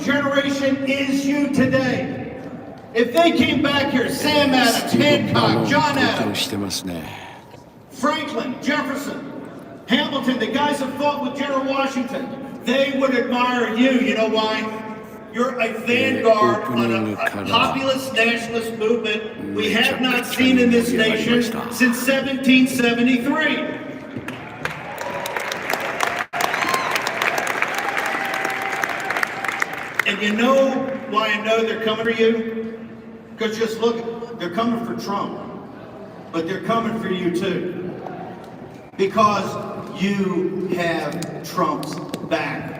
generation is you today. If they came back here, Sam Adams, Hancock, John Adams, Franklin, Jefferson, Hamilton, the guys that fought with General Washington, they would admire you. You know why? You're a vanguard on a populist nationalist movement we have not seen in this nation since 1773. And you know why I know they're coming for you? Because just look, they're coming for Trump, but they're coming for you too. Because you have Trump's back.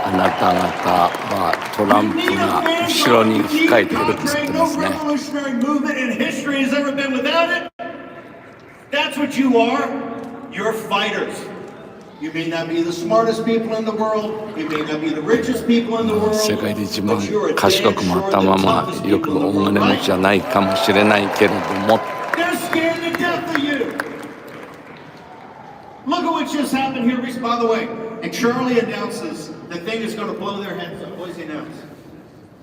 あなた方はトランプが後ろに控えていると言ってますね。That's what you are. You're fighters. You may not be the smartest people in the world. You may not be the richest people in the world. 世界で一番賢くも頭もよくお金持ちじゃないかもしれないけれども。They're scared to death of you. Look at what just happened here recently. By the way, and Charlie announces the thing is going to blow their heads up. What does he announce?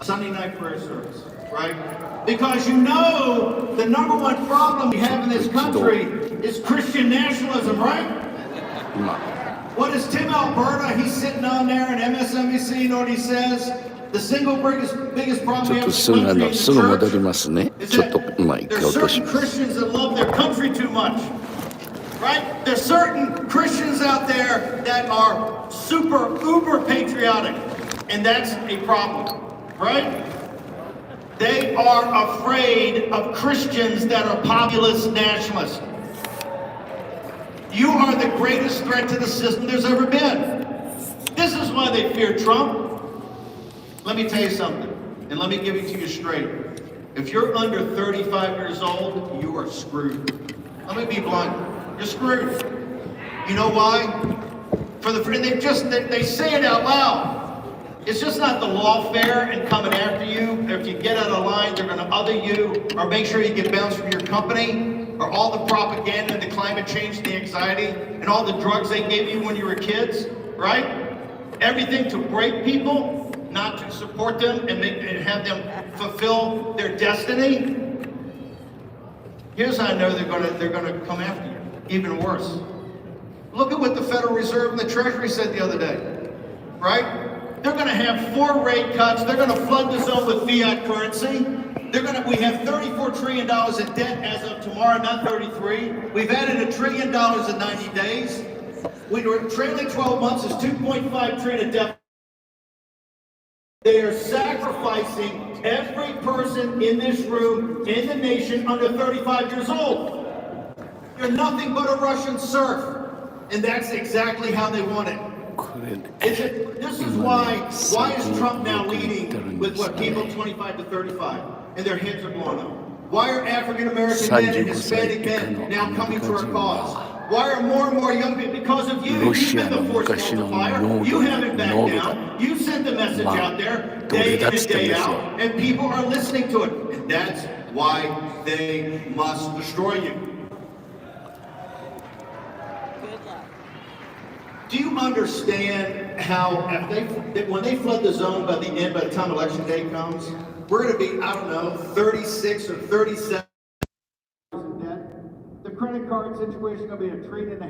A Sunday night prayer service, right? Because you know the number one problem we have in this country is Christian nationalism, right? What is Tim Alberta? He's sitting on there in MSNBC. You know what he says? The single biggest problem we have in this country is the church. There's certain Christians that love their country too much. Right? There's certain Christians out there that are uber patriotic, and that's a problem, right? They are afraid of Christians that are populist nationalists. You are the greatest threat to the system there's ever been. This is why they fear Trump. Let me tell you something, and let me give it to you straight. If you're under 35 years old, you are screwed. Let me be blunt. You're screwed. You know why? They say it out loud. It's just not the lawfare and coming after you. If you get out of line, they're going to other you or make sure you get bounced from your company, or all the propaganda and the climate change, the anxiety, and all the drugs they gave you when you were kids, right? Everything to break people, not to support them and have them fulfill their destiny. Here's how I know they're going to come after you. Even worse. Look at what the Federal Reserve and the Treasury said the other day, right? They're going to have 4 rate cuts. They're going to flood the zone with fiat currency. We have $34 trillion in debt as of tomorrow, not 33. We've added $1 trillion in 90 days. We were trailing 12 months is 2.5 trillion in debt. They are sacrificing every person in this room, in the nation, under 35 years old. You're nothing but a Russian serf. And that's exactly how they want it. This is why is Trump now leading with what people 25 to 35 and their heads are blowing up? Why are African American men and Hispanic men now coming to our cause? Why are more and more young people? Because of you. You've been the force multiplier. You haven't backed down. You sent the message out there day in and day out, and people are listening to it. And that's why they must destroy you. Do you understand how when they flood the zone by the time election day comes, we're going to be, I don't know, 36 or 37 in debt? The credit card situation is going to be $1.5 trillion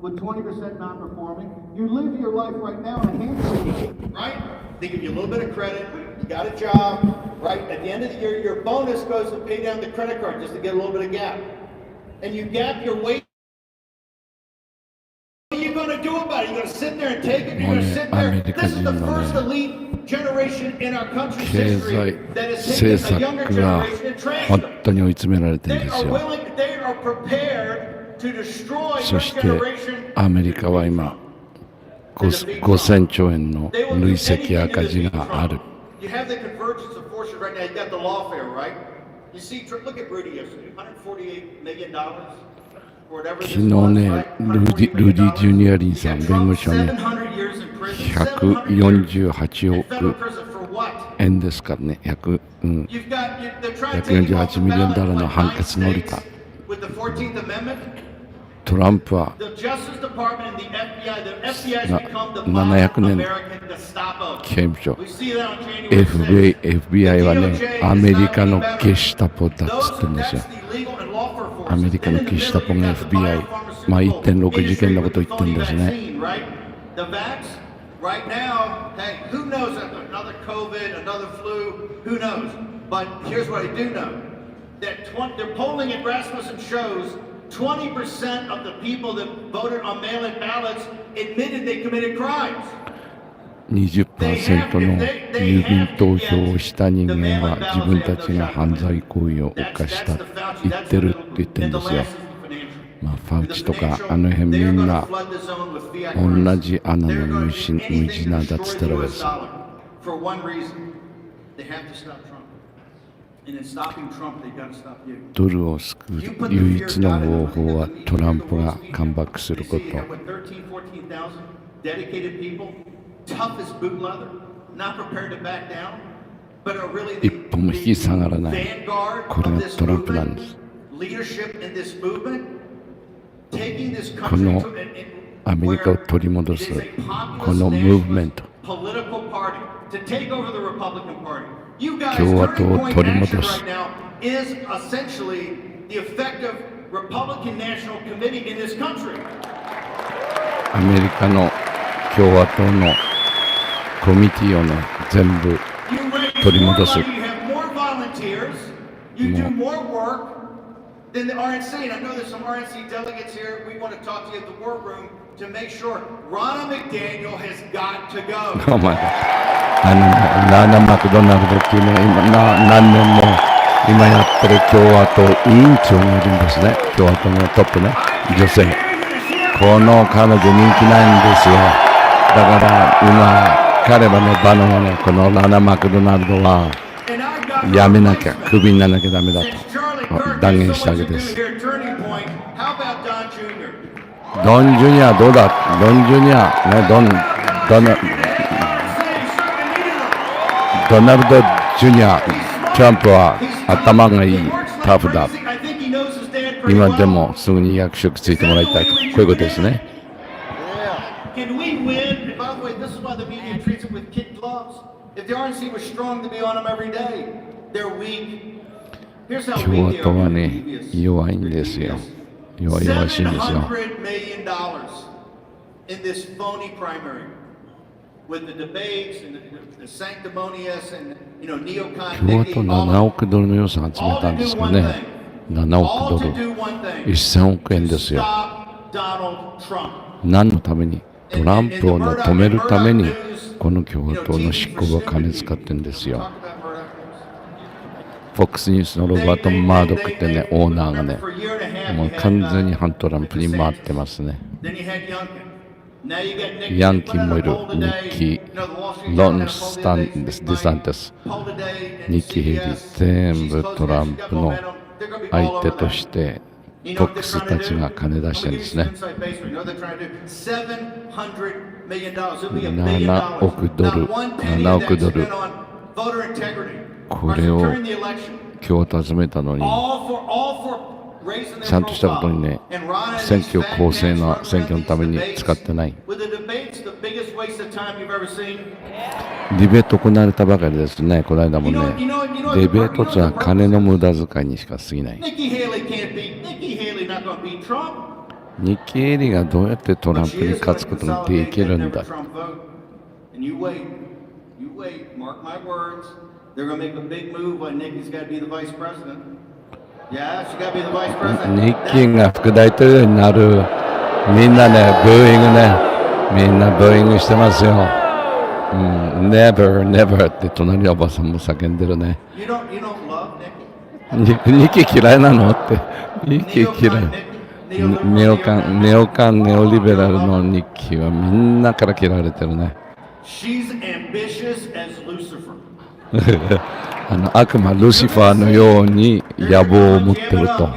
with 20% non-performing. You live your life right now in a handshake, right? They give you a little bit of credit, you got a job, right? At the end of the year, your bonus goes to pay down the credit card just to get a little bit of gap. And you gap your weight. What are you going to do about it? You're going to sit there and take it? You're going to sit there? This is the first elite generation in our country's history that has taken a younger generation and trained them. They are prepared to destroy your generation. アメリカは今5000兆円の累積赤字がある。You have the convergence of forces right now. You got the lawfare, right? You see, look at Rudy yesterday. $148 million. 昨日ね、ルディ・ジュニアリンさん、弁護士はね、148億円ですからね、148ミリオンダラーの判決に降りた。トランプは700年刑務所、FBI はね、アメリカのゲシュタポだっつってるんですよ。アメリカのゲシュタポが FBI、まあ 1.6 事件のことを言ってるんですね。Right now, hey, who knows? Another COVID, another flu, who knows? But here's what I do know: that their polling at Rasmussen shows 20% of the people that voted on mail-in ballots admitted they committed crimes. 20% の郵便投票をした人間は自分たちが犯罪行為を犯したと言ってるって言ってるんですよ。まあ、ファウチとかあの辺みんな同じ穴の無地なんだっつってるわけですよ。ドルを救う唯一の方法はトランプがカムバックすること。一歩も引き下がらない。これがトランプなんです。このアメリカを取り戻すこのムーブメント、共和党を取り戻す。アメリカの共和党のコミティをね、全部取り戻す。もうThen the RNC, and I know there's some RNC delegates here. We want to talk to you at the war room to make sure Ronna McDaniel has got to go. お前、ラーナ・マクドナルドっていうのが何年も今やってる共和党委員長がいるんですね。共和党のトップね、女性。この彼女人気ないんですよ。だから今、彼はね、バノンはね、このラーナ・マクドナルドはやめなきゃ、クビにならなきゃダメだと。断言したわけです。ドン・ジュニアどうだ。ドン・ジュニア、ね、ドナルド・ジュニア、トランプは頭がいい、タフだ。今でもすぐに役職ついてもらいたいと、こういうことですね。共和党はね、弱いんですよ。弱々しいんですよ。共和党7億ドルの予算集めたんですけどね、7億ドル、1000億円ですよ。何のために？トランプを、ね、止めるために、この共和党の執行部は金使ってるんですよ。FOX ニュースのロバート・マードックってね、オーナーがね、もう完全に反トランプに回ってますね。ヤンキーもいる、ニッキー、ロン・スタンディサンテス、ニッキー・ヘイリー、全部トランプの相手として、FOX たちが金出してるんですね。7億ドル、7億ドル。これを共和党集めたのに、ちゃんとしたことにね、選挙公正な選挙のために使ってない。ディベート行われたばかりですね、この間もね。ディベートというのは金の無駄遣いにしか過ぎない。ニッキー・ヘイリーがどうやってトランプに勝つことができるんだ。ニッキーが副大統領になる。みんなね、ブーイングね。みんなブーイングしてますよ。Never, never って隣のおばさんも叫んでるね。ニッキー嫌いなのって。ニッキー嫌い。ネオカン、ネオリベラルのニッキーはみんなから嫌われてるね。悪魔ルシファーのように野望を持ってると。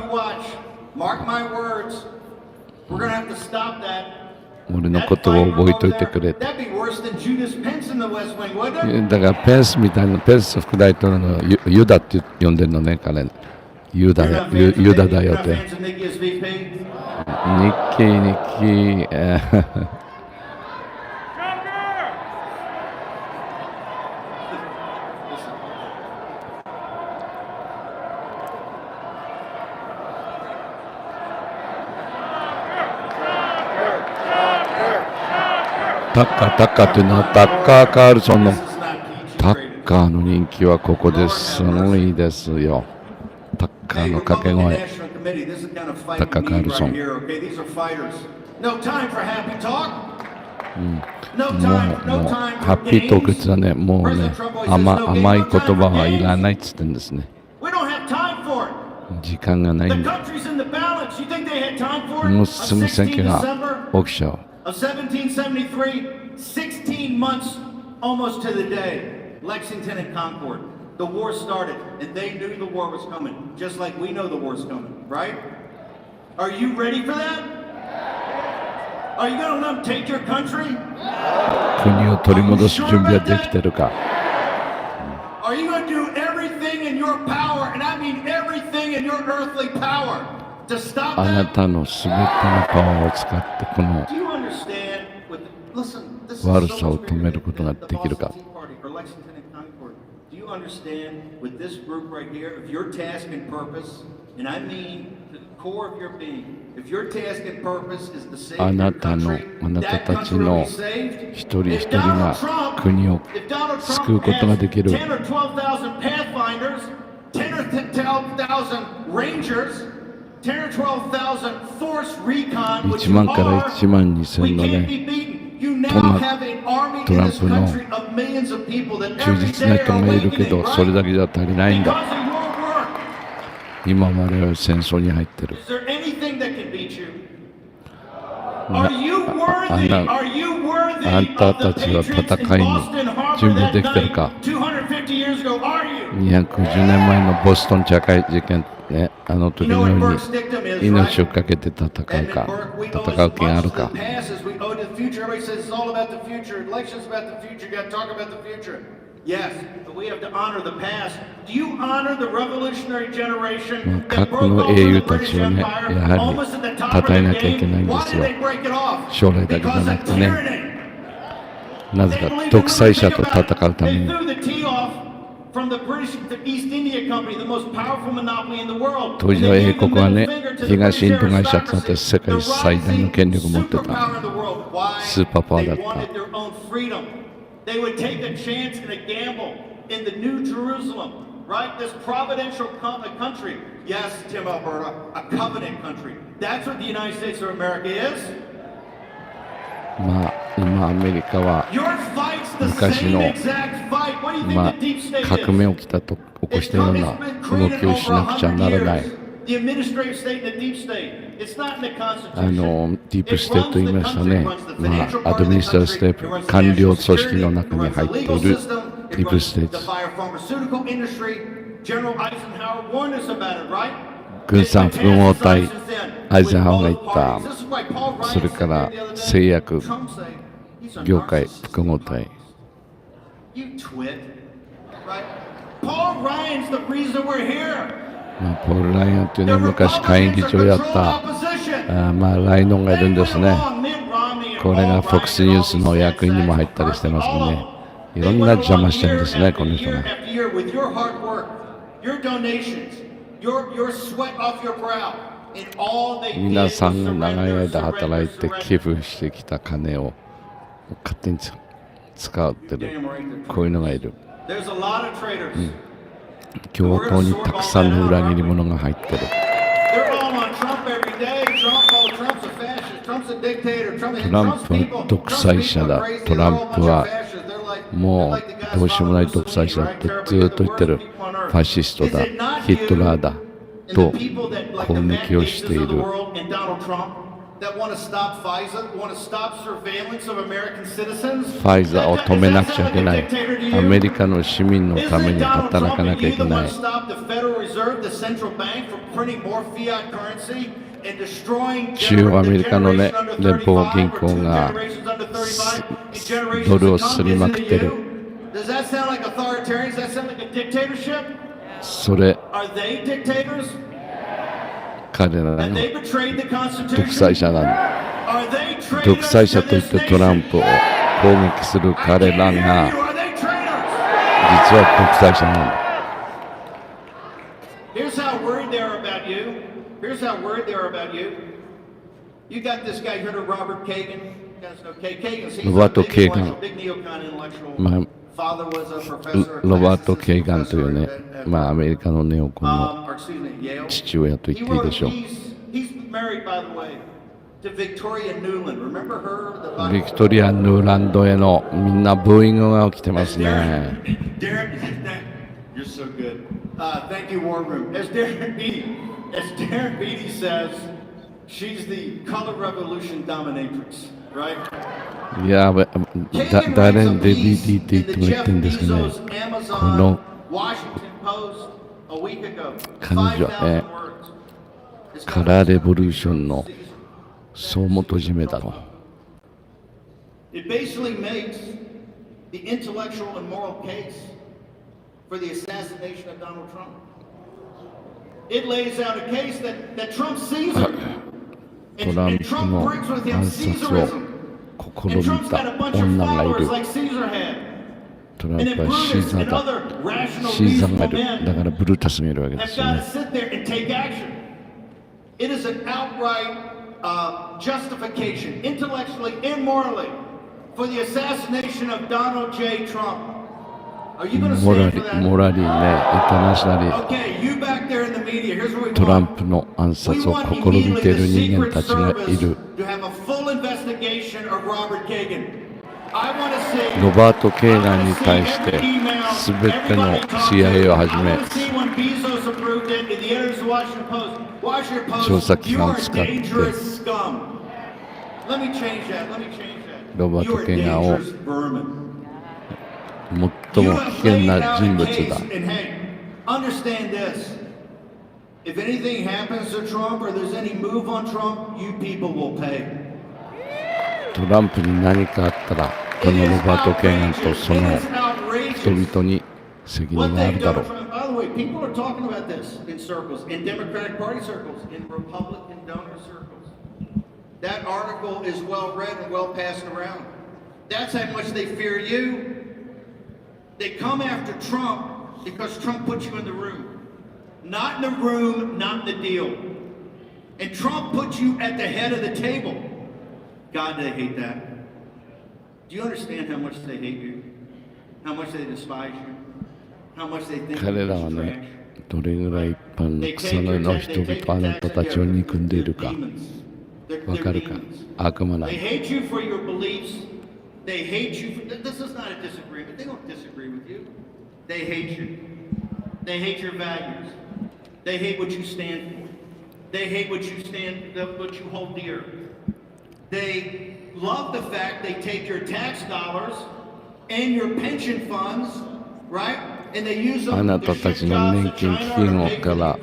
俺のことを覚えておいてくれ。だからペンスみたいな、ペンス副大統領のユダって呼んでるのね、彼。ユダだよって。ニッキー。タッカーというのはタッカー・カールソンのタッカーの人気はここですごいですよ。タッカーの掛け声、タッカー・カールソン。もうハッピートークってのはね、もうね、甘い言葉はいらないっつってんですね。時間がないんだ。もうすぐ選挙が起きちゃう。1773, 16 months almost to the day, Lexington and Concord. The war started, and they knew the war was coming, just like we know the war's coming, right? Are you ready for that? Are you going to let them take your country? 国を取り戻す準備はできてるか。Are you going to do everything in your power, and I mean everything in your earthly power, to stop あな that? たのすべてのパワーを使ってこの Do you understand? Listen, this is 悪 so さを much 止め bigger ることが than で the きるか。 Boston Tea Party or Lexington and Concord. Do you understand with this group right here, if your task and purpose, and I mean the core of your being, if your task and purpose is to save あ your なた country, た that ち country will の be saved. 一人一 If 人が Donald Trump, 国を if Donald 救う Trump ことが has できる。 10 or 12,000 pathfinders, 10 or 12,000 rangers, 10 or 12,000 force recon, which 1 you 万から are, 1万2000 we の can't ね、 be beaten. You now トラン have an army ト in ラン this プの country of millions of people that 忠 every 実な day 人 are がいるけ awakening, ど、それ right? だけじゃ足りないん Because だ。 of your work. 今我々は戦争に入ってる。 Is there anything that can beat you? な Are you worthy? Are you worthy あんた of た the ちは Patriots in 戦いに Boston Harbor 準備 that できてるか。 night 250 years ago? Are you? 210年前のボストン茶会事件、ね、あの時 You の know よ what うに Burke's dictum is, 命を right? かけて戦う Edmund か、 Burke, we owe 戦う as 気があ much る to か。 the past as we owe to the future. Everybody says it's all about the future. Elections about the future. You got to talk about the future. Yes, but we have to honor the past. Do you honor the revolutionary generation 過 that 去 broke の open 英雄 the た British ちをね、や Empire は almost at the り top of 称え the なきゃいけない game? んで Why す did よ。 they break it off? 将来だけじゃ Because な of くてね、 tyranny. なぜ They か believe 独 it. 裁者 Think と about 戦う it. ため They に threw the tee off from the British, the East India Company, the most powerful monopoly in the world. 当時は And they 英 gave the 国は middle ね、 finger to the 東イン British ド会社となって aristocracy, 世 the 界最大の rising 権力を持ってた superpower in the world. Why? スーパーパワー They だった。 wanted their own freedom. They would take a chance and a gamble in the New Jerusalem, right? This providential country. Yes, Tim Alberta, a covenant country. That's what the United States of America is. まあ今アメリカは Your fight's the 昔 same の exact fight. What do you think ま the deep state あ is? 革命を起きこしたような動きをしなくちゃならない。 The administrative state and the deep state. It's not in the デ Constitution. ィープステートと言いましたね。アドミニストラステート、官僚組織の中に入っているディープステート。軍産複合体、アイゼンハワーが言った、それから製薬業界複合体。ポール・ライアンというのは昔下院議長やったライノンがいるんですね。これが FOX ニュースの役員にも入ったりしてますね。いろんな邪魔してるんですね、この人が。皆さんが長い間働いて寄付してきた金を勝手に使ってる、こういうのがいる。共和党にたくさんの裏切り者が入ってる。トランプは独裁者だ。トランプはもうどうしようもない独裁者だってずっと言ってる。ファシストだ、ヒットラーだと攻撃をしている。ファイザーを止めなくちゃいけない。アメリカの市民のために働かなきゃいけない。中央アメリカのね、連邦銀行がドルをすりまくってる。それ、彼らの独裁者なんだ。独裁者といってトランプを攻撃する彼らが実は独裁者なんだ。Here's how worried they are about you. Here's how worried they are about you. You got this guy, you heard of Robert Kagan? ロバート・ケーガン、ロバート・ケーガンというね、アメリカのネオコンの父親と言っていいでしょう。ビクトリア・ヌーランドへのみんなブーイングが起きてますね。Thank you, War Room. As Darren Beatty says, she's the color revolution dominatrix, right? いや、ダレン・デビディって言っても言ってるんですけどね、この彼女はね、カラーレボリューションの総元締めだろう。It basically makes the intellectual and moral case for the assassination of Donald Trump. It lays out a case that Trump Caesar and Trump brings with him Caesarism. And Trump's got a bunch of followers like Caesar had. トランプはシーザーだ。シーザーがいる。だからブルータスがいるわけですよね。It is an outright justification, intellectually and morally, for the assassination of Donald J. Trump. モラリーね、インターナショナルトランプの暗殺を試みている人間たちがいる。ロバート・ケーガンに対してすべての CIA をはじめ調査機関を使ってロバート・ケーガンを最も危険な人物だ。If anything happens to Trump or there's any move on Trump, you people will pay. トランプに何かあったら、このロバート・ケーガンとその人々に責任があるだろう。By the way, people are talking about this in circles, in Democratic Party circles, in Republican donor circles. That article is well read and well passed around. That's how much they fear you. They come after Trump because Trump put you in the room. Not in the room, not in the deal. And Trump put you at the head of the table. God, they hate that. Do you understand how much they hate you? How much they despise you? How much they think you're trash? どれぐらい一般の草のの人々あなたたちを憎んでいるかわかるか。悪魔な They hate you for your beliefs. They hate you for, this is not a disagreement. They don't disagree with you. They hate you. They hate your values. They hate what you stand for. They hate what you hold dear. They love the fact they take your tax dollars and your pension funds, right? And they use them あなたたちの年金基金から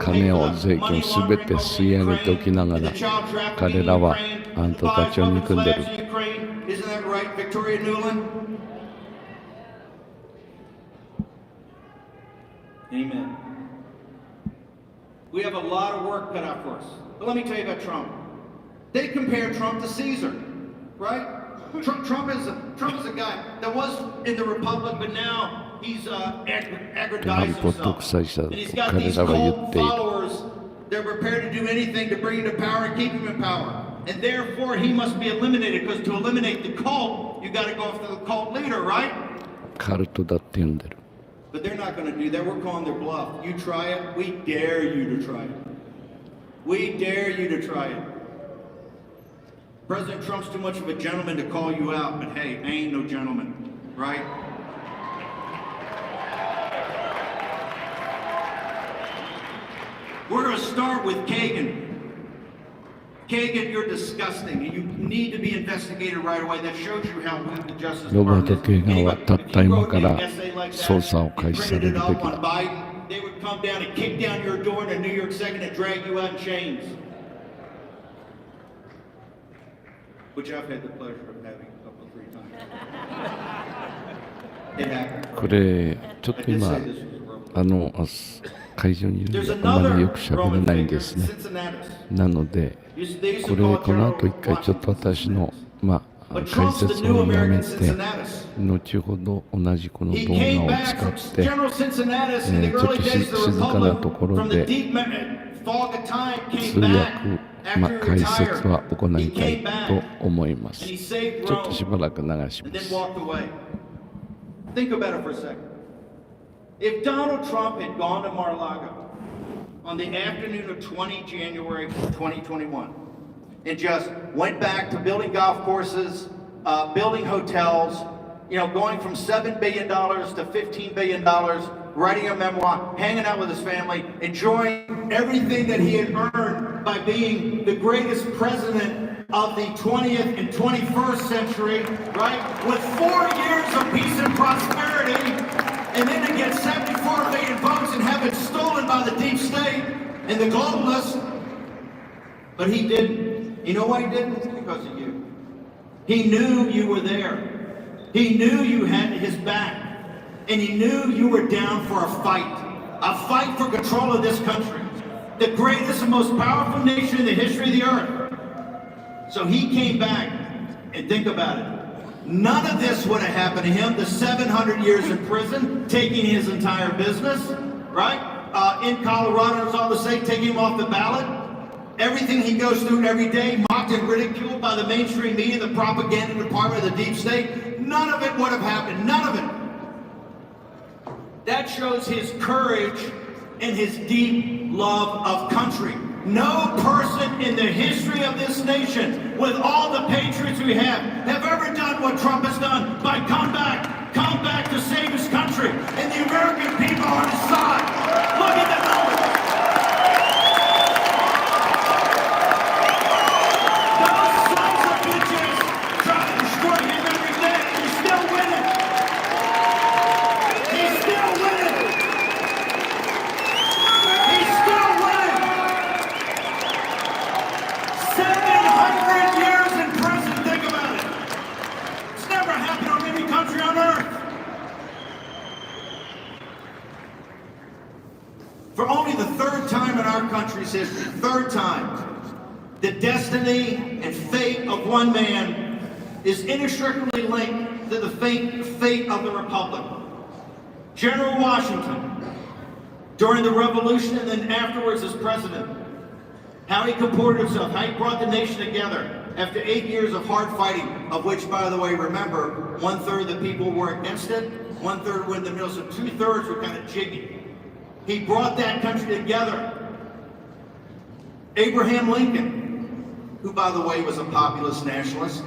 金を税金をすべて吸い上げておきながら彼らはあなたたちを憎んでいる。Isn't that right, Victoria Nuland? Amen. We have a lot of work cut out for us. But let me tell you about Trump. They compare Trump to Caesar, right? Trump is a guy that was in the Republic, but now he's aggrandized himself. And he's got these cult followers. They're prepared to do anything to bring him to power and keep him in power. And therefore, he must be eliminated, because to eliminate the cult, you got to go after the cult leader, right? カルトだって言うんだよ。But they're not going to do that. We're calling their bluff. You try it, we dare you to try it. We dare you to try it. President Trump's too much of a gentleman to call you out, but hey, I ain't no gentleman, right? We're going to start with Kagan. Kagan, you're disgusting, and you need to be investigated right away. That shows you how weak the Justice Department is. ロバート・ケーガンはたった今から捜査を開始されるべきだ。They would come down and kick down your door in a New York second and drag you out in chains. Which I've had the pleasure of having a couple, 3 times. It happened. これちょっと今会場にいるのであまりよく喋れないんですね。なのでこの後一回ちょっと私の解説をやめて後ほど同じこの動画を使ってちょっと静かなところで通訳解説は行いたいと思います。ちょっとしばらく流します。Think about it for a second. If Donald Trump had gone to Mar-a-Lago on the afternoon of 20 January 2021 and just went back to building golf courses, building hotels, going from $7 billion to $15 billion, writing a memoir, hanging out with his family, enjoying everything that he had earned by being the greatest president of the 20th and 21st century, right? With 4 years of peace and prosperity, and then to get 74 million votes and have it stolen by the deep state and the globalists. But he didn't. You know why he didn't? It's because of you. He knew you were there. He knew you had his back. And he knew you were down for a fight for control of this country, the greatest and most powerful nation in the history of the earth. So he came back, and think about it. None of this would have happened to him. The 700 years in prison, taking his entire business, right? In Colorado, it was all the same, taking him off the ballot. Everything he goes through every day, mocked and ridiculed by the mainstream media, the propaganda department of the deep state. None of it would have happened. None of it. That shows his courage and his deep love of country. No person in the history of this nation, with all the patriots we have ever done what Trump has done by come back to save his country, and the American people on his side. Look at the numbers. Those sons of bitches try to destroy him every day, and he's still winning. He's still winning. He's still winning. 700 years in prison, think about it. It's never happened on any country on earth. For only the third time in our country's history, third time, the destiny and fate of one man is inextricably linked to the fate of the Republic. General Washington, during the Revolution and then afterwards as president, how he comported himself, how he brought the nation together after 8 years of hard fighting, of which, by the way, remember, 1/3 of the people were against it, 1/3 were in the middle, so 2/3 were kind of jiggy. He brought that country together. Abraham Lincoln, who, by the way, was a populist nationalist,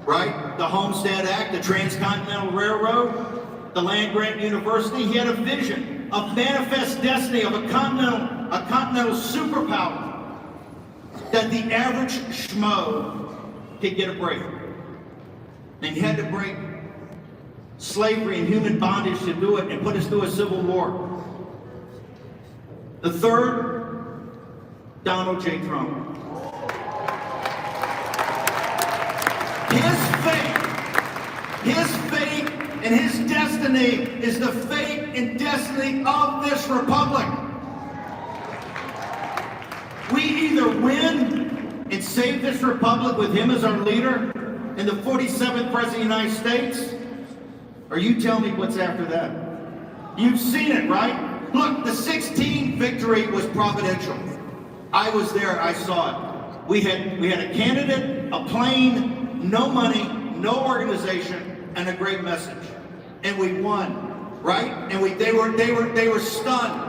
right? The Homestead Act, the Transcontinental Railroad, the land-grant university. He had a vision of manifest destiny of a continental superpower that the average schmo could get a break. And he had to break slavery and human bondage to do it and put us through a civil war. The third, Donald J. Trump. His fate and his destiny is the fate and destiny of this republic. We either win and save this republic with him as our leader and the 47th President of the United States, or you tell me what's after that. You've seen it, right? Look, the 16 victory was providential. I was there, I saw it. We had a candidate, a plane, no money, no organization, and a great message. And we won, right? And they were stunned.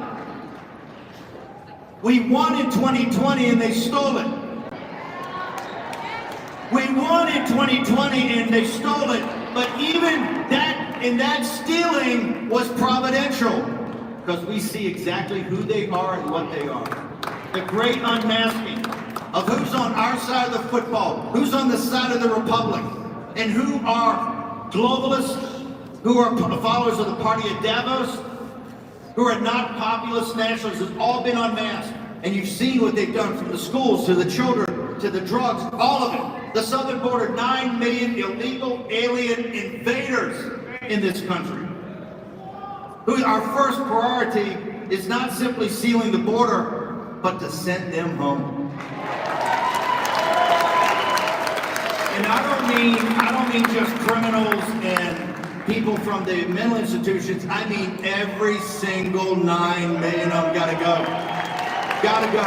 We won in 2020 and they stole it. We won in 2020 and they stole it. But even that stealing was providential, because we see exactly who they are and what they are. The great unmasking of who's on our side of the football, who's on the side of the republic, and who are globalists, who are followers of the party of Davos, who are not populist nationalists, has all been unmasked. And you've seen what they've done, from the schools to the children to the drugs, all of it. The southern border, 9 million illegal alien invaders in this country. Our first priority is not simply sealing the border, but to send them home. And I don't mean just criminals and people from the mental institutions. I mean every single 9 million of them gotta go. Gotta go.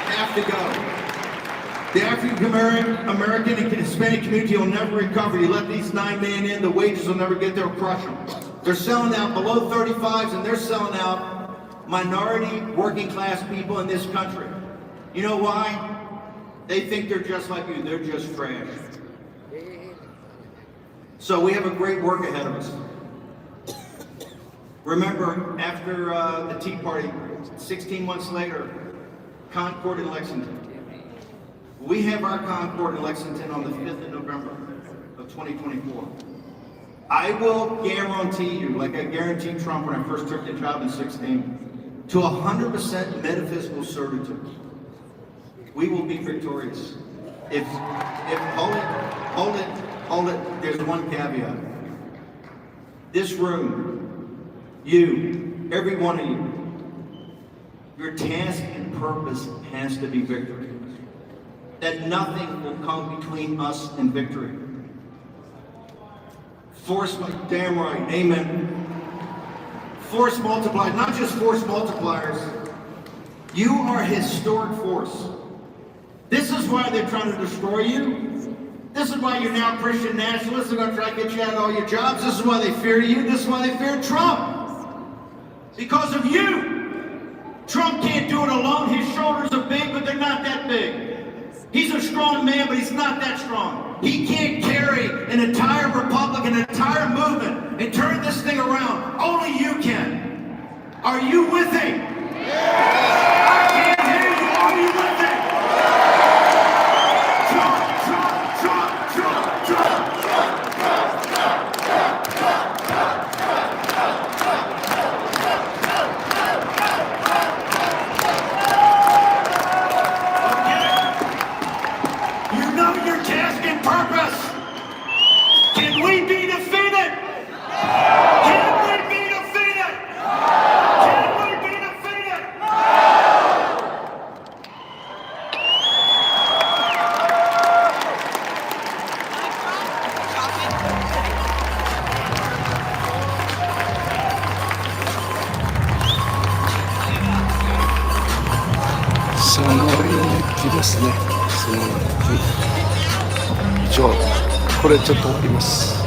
Have to go. The African American and Hispanic community will never recover. You let these 9 million in, the wages will never get there, crush them. They're selling out below 35s, and they're selling out minority working class people in this country. You know why? They think they're just like you. They're just trash. So we have a great work ahead of us. Remember, after the Tea Party, 16 months later, Concord in Lexington. We have our Concord in Lexington on the 5th of November of 2024. I will guarantee you, like I guaranteed Trump when I first took the job in 16, to 100% metaphysical certitude, we will be victorious. If hold it, there's one caveat. This room, you, every one of you, your task and purpose has to be victory. That nothing will come between us and victory. Force, damn right, amen. Force multipliers, not just force multipliers. You are a historic force. This is why they're trying to destroy you. This is why you're now Christian nationalists. They're going to try to get you out of all your jobs. This is why they fear you. This is why they fear Trump. Because of you. Trump can't do it alone. His shoulders are big, but they're not that big. He's a strong man, but he's not that strong. He can't carry an entire republic, an entire movement, and turn this thing around. Only you can. Are you with him? I can't hear you. Are you with him? Trump, Trump, Trump, Trump, Trump, purpose. Can we be defeated? Can we be defeated? Can we be defeated?その熱気ですね。その熱気。以上、これちょっと終わります。